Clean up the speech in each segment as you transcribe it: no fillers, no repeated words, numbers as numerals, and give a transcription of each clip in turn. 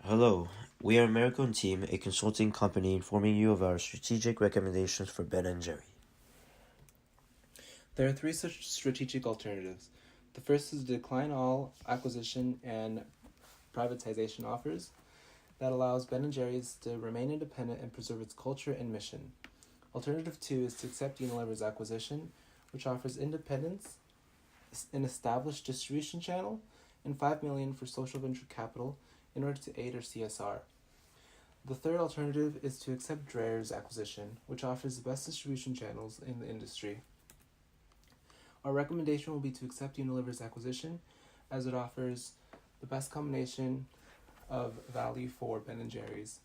Hello, we are AmeriCone team, a consulting company informing you of our strategic recommendations for Ben and Jerry. There are three such strategic alternatives. The first is decline all acquisition and privatization offers that allows Ben & Jerry's to remain independent and preserve its culture and mission. Alternative 2 is to accept Unilever's acquisition, which offers independence, an established distribution channel, and $5 million for social venture capital in order to aid our CSR. The third alternative is to accept Dreyer's acquisition, which offers the best distribution channels in the industry. Our recommendation will be to accept Unilever's acquisition, as it offers the best combination of value for Ben & Jerry's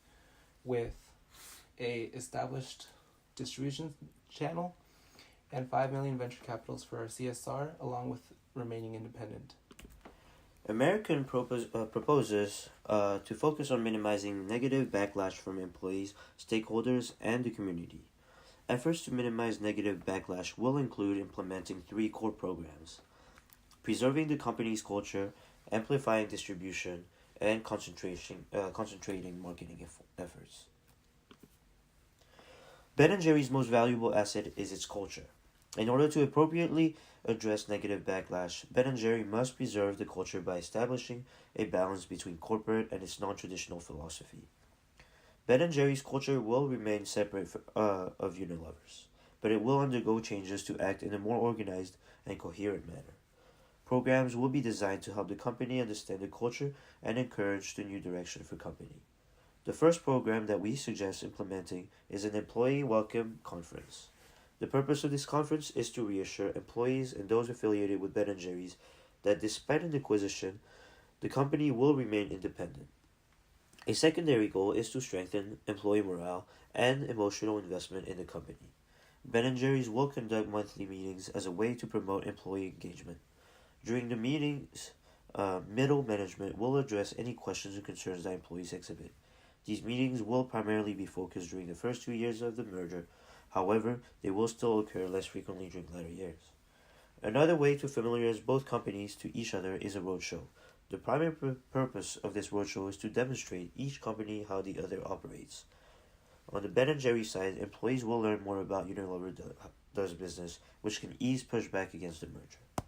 with a established distribution channel and 5 million venture capitals for our CSR, along with remaining independent. AmeriCone proposes to focus on minimizing negative backlash from employees, stakeholders, and the community. Efforts to minimize negative backlash will include implementing 3 core programs: preserving the company's culture, amplifying distribution, and concentrating marketing efforts. Ben & Jerry's most valuable asset is its culture. In order to appropriately address negative backlash, Ben & Jerry must preserve the culture by establishing a balance between corporate and its non-traditional philosophy. Ben & Jerry's culture will remain separate of Unilever's, but it will undergo changes to act in a more organized and coherent manner. Programs will be designed to help the company understand the culture and encourage the new direction for the company. The first program that we suggest implementing is an employee welcome conference. The purpose of this conference is to reassure employees and those affiliated with Ben & Jerry's that despite an acquisition, the company will remain independent. A secondary goal is to strengthen employee morale and emotional investment in the company. Ben & Jerry's will conduct monthly meetings as a way to promote employee engagement. During the meetings, middle management will address any questions and concerns that employees exhibit. These meetings will primarily be focused during the first 2 years of the merger. However, they will still occur less frequently during later years. Another way to familiarize both companies to each other is a roadshow. The primary purpose of this roadshow is to demonstrate each company how the other operates. On the Ben & Jerry's side, employees will learn more about Unilever does business, which can ease pushback against the merger.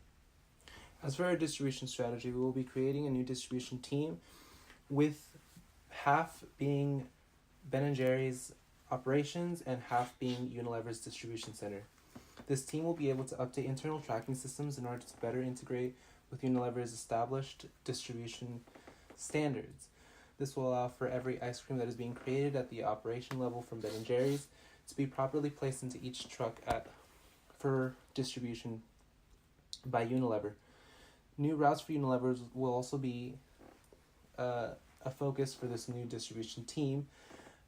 As for our distribution strategy, we will be creating a new distribution team with half being Ben & Jerry's operations and half being Unilever's distribution center. This team will be able to update internal tracking systems in order to better integrate with Unilever's established distribution standards. This will allow for every ice cream that is being created at the operation level from Ben & Jerry's to be properly placed into each truck for distribution by Unilever. New routes for Unilever will also be a focus for this new distribution team,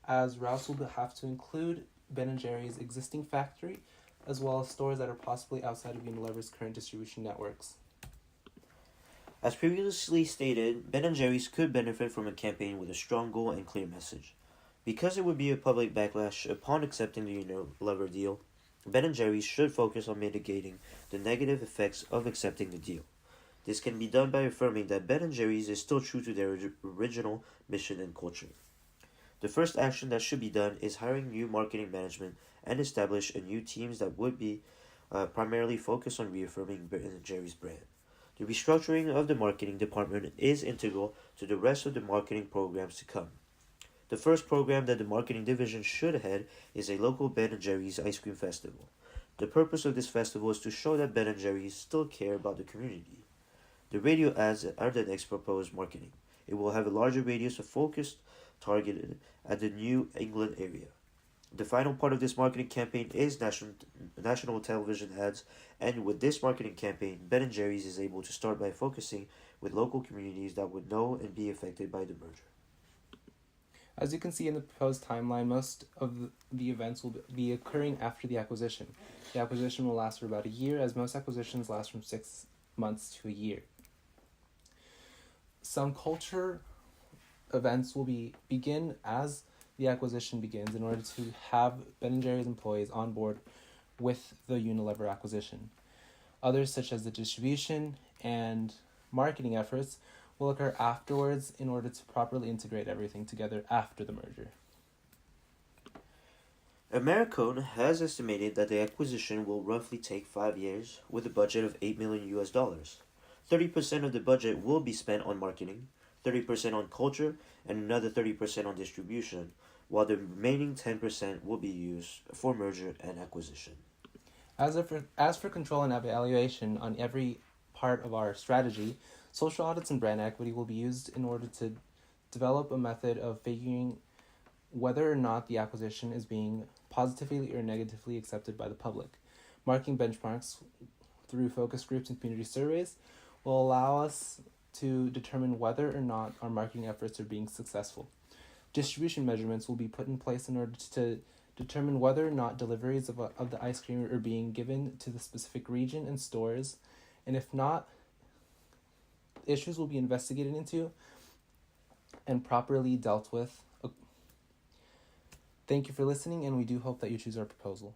as routes will have to include Ben & Jerry's existing factory, as well as stores that are possibly outside of Unilever's current distribution networks. As previously stated, Ben & Jerry's could benefit from a campaign with a strong goal and clear message. Because it would be a public backlash upon accepting the Unilever deal, Ben & Jerry's should focus on mitigating the negative effects of accepting the deal. This can be done by affirming that Ben & Jerry's is still true to their original mission and culture. The first action that should be done is hiring new marketing management and establish a new teams that would be primarily focused on reaffirming Ben & Jerry's brand. The restructuring of the marketing department is integral to the rest of the marketing programs to come. The first program that the marketing division should head is a local Ben & Jerry's ice cream festival. The purpose of this festival is to show that Ben & Jerry's still care about the community. The radio ads are the next proposed marketing. It will have a larger radius of focus targeted at the New England area. The final part of this marketing campaign is national television ads, and with this marketing campaign, Ben & Jerry's is able to start by focusing with local communities that would know and be affected by the merger. As you can see in the proposed timeline, most of the events will be occurring after the acquisition. The acquisition will last for about a year, as most acquisitions last from 6 months to a year. Some culture events will begin as the acquisition begins in order to have Ben & Jerry's employees on board with the Unilever acquisition. Others, such as the distribution and marketing efforts, will occur afterwards in order to properly integrate everything together after the merger. AmeriCone has estimated that the acquisition will roughly take 5 years with a budget of $8 million US. 30% of the budget will be spent on marketing, 30% on culture, and another 30% on distribution, while the remaining 10% will be used for merger and acquisition. As for control and evaluation on every part of our strategy, social audits and brand equity will be used in order to develop a method of figuring whether or not the acquisition is being positively or negatively accepted by the public. Marking benchmarks through focus groups and community surveys will allow us to determine whether or not our marketing efforts are being successful. Distribution measurements will be put in place in order to determine whether or not deliveries of the ice cream are being given to the specific region and stores, and if not, issues will be investigated into and properly dealt with. Thank you for listening, and we do hope that you choose our proposal.